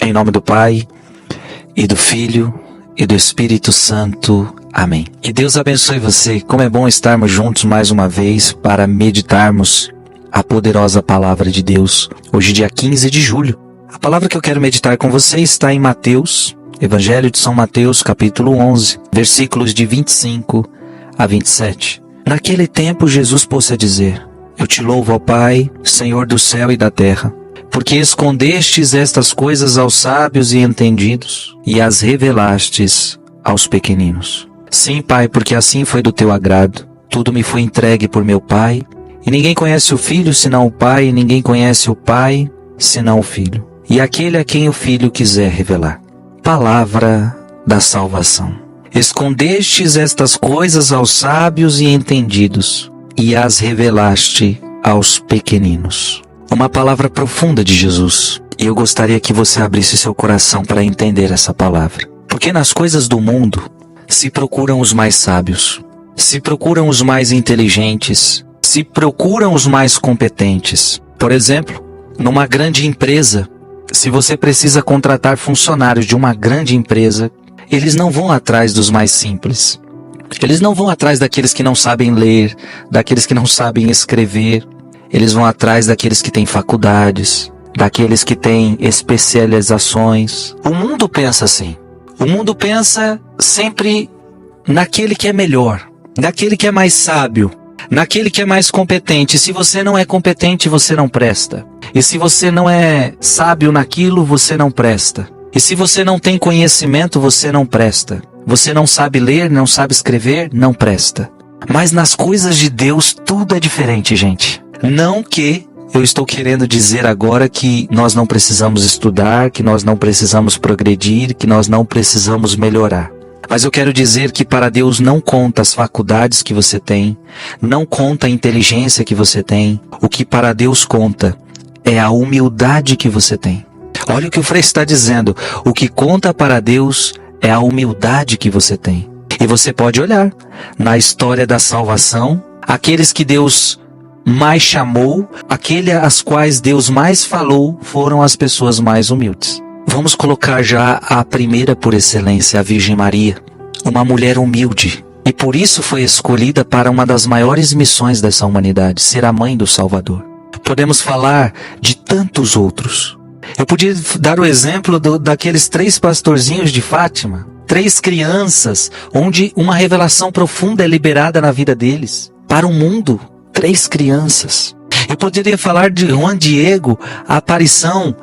Em nome do Pai, e do Filho, e do Espírito Santo. Amém. Que Deus abençoe você. Como é bom estarmos juntos mais uma vez para meditarmos a poderosa palavra de Deus. Hoje, dia 15 de julho. A palavra que eu quero meditar com você está em Mateus, Evangelho de São Mateus, capítulo 11, versículos de 25 a 27. Naquele tempo, Jesus pôs-se a dizer: Eu te louvo, ó Pai, Senhor do céu e da terra, porque escondestes estas coisas aos sábios e entendidos e as revelastes aos pequeninos. Sim, Pai, porque assim foi do teu agrado. Tudo me foi entregue por meu Pai, e ninguém conhece o Filho senão o Pai, e ninguém conhece o Pai senão o Filho, e aquele a quem o Filho quiser revelar. Palavra da salvação. Escondestes estas coisas aos sábios e entendidos, e as revelaste aos pequeninos. Uma palavra profunda de Jesus. E eu gostaria que você abrisse seu coração para entender essa palavra. Porque nas coisas do mundo se procuram os mais sábios, se procuram os mais inteligentes, se procuram os mais competentes. Por exemplo, numa grande empresa, se você precisa contratar funcionários de uma grande empresa, eles não vão atrás dos mais simples. Eles não vão atrás daqueles que não sabem ler, daqueles que não sabem escrever. Eles vão atrás daqueles que têm faculdades, daqueles que têm especializações. O mundo pensa assim. O mundo pensa sempre naquele que é melhor, naquele que é mais sábio, naquele que é mais competente. Se você não é competente, você não presta. E se você não é sábio naquilo, você não presta. E se você não tem conhecimento, você não presta. Você não sabe ler, não sabe escrever, não presta. Mas nas coisas de Deus, tudo é diferente, gente. Não que eu estou querendo dizer agora que nós não precisamos estudar, que nós não precisamos progredir, que nós não precisamos melhorar. Mas eu quero dizer que para Deus não conta as faculdades que você tem, não conta a inteligência que você tem. O que para Deus conta é a humildade que você tem. Olha o que o Frei está dizendo. O que conta para Deus é a humildade que você tem. E você pode olhar na história da salvação, aqueles que Deus mais chamou, aqueles às quais Deus mais falou, foram as pessoas mais humildes. Vamos colocar já a primeira por excelência, a Virgem Maria, uma mulher humilde, e por isso foi escolhida para uma das maiores missões dessa humanidade, ser a mãe do Salvador. Podemos falar de tantos outros. Eu podia dar o exemplo daqueles 3 pastorzinhos de Fátima, 3 crianças, onde uma revelação profunda é liberada na vida deles, para o mundo. 3 crianças. Eu poderia falar de Juan Diego, a aparição,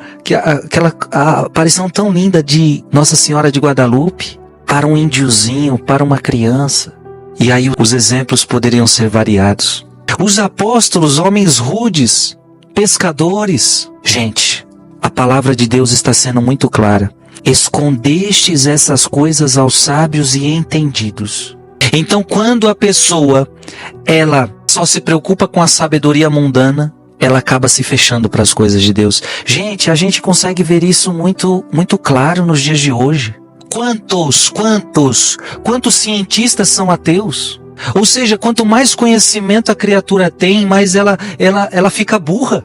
a aparição tão linda de Nossa Senhora de Guadalupe, para um índiozinho, para uma criança. E aí os exemplos poderiam ser variados. Os apóstolos, homens rudes, pescadores. Gente, a palavra de Deus está sendo muito clara. Escondestes essas coisas aos sábios e entendidos. Então, quando a pessoa, ela só se preocupa com a sabedoria mundana, ela acaba se fechando para as coisas de Deus. Gente, a gente consegue ver isso muito claro nos dias de hoje. Quantos cientistas são ateus? Ou seja, quanto mais conhecimento a criatura tem, mais ela fica burra.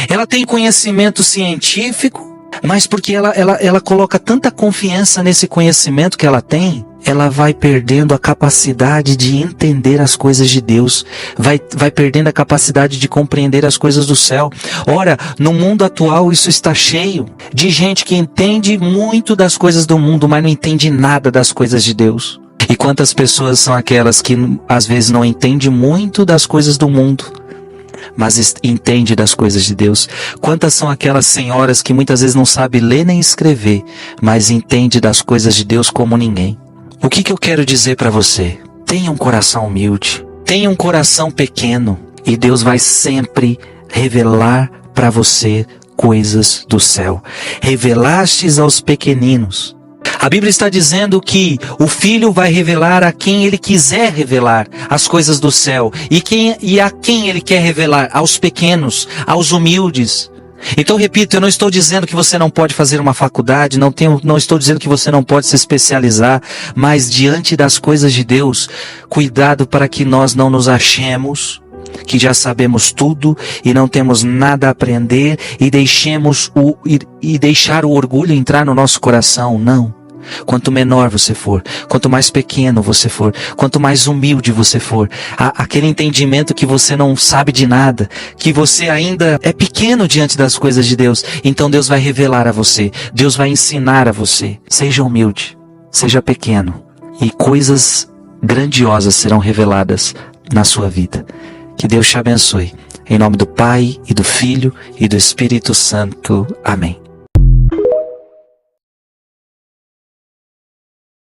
Ela tem conhecimento científico, mas porque ela coloca tanta confiança nesse conhecimento que ela tem, ela vai perdendo a capacidade de entender as coisas de Deus, vai perdendo a capacidade de compreender as coisas do céu. Ora, no mundo atual isso está cheio de gente que entende muito das coisas do mundo, mas não entende nada das coisas de Deus. E quantas pessoas são aquelas que às vezes não entendem muito das coisas do mundo, mas entende das coisas de Deus? Quantas são aquelas senhoras que muitas vezes não sabem ler nem escrever, mas entende das coisas de Deus como ninguém? O que eu quero dizer para você? Tenha um coração humilde, tenha um coração pequeno, e Deus vai sempre revelar para você coisas do céu. Revelastes aos pequeninos. A Bíblia está dizendo que o Filho vai revelar a quem Ele quiser revelar as coisas do céu. E a quem Ele quer revelar? Aos pequenos, aos humildes. Então, repito, eu não estou dizendo que você não pode fazer uma faculdade, não estou dizendo que você não pode se especializar, mas diante das coisas de Deus, cuidado para que nós não nos achemos que já sabemos tudo e não temos nada a aprender e deixar o orgulho entrar no nosso coração. Não. Quanto menor você for, quanto mais pequeno você for, quanto mais humilde você for, aquele entendimento que você não sabe de nada, que você ainda é pequeno diante das coisas de Deus, então Deus vai revelar a você, Deus vai ensinar a você. Seja humilde, seja pequeno, e coisas grandiosas serão reveladas na sua vida. Que Deus te abençoe. Em nome do Pai, e do Filho, e do Espírito Santo. Amém.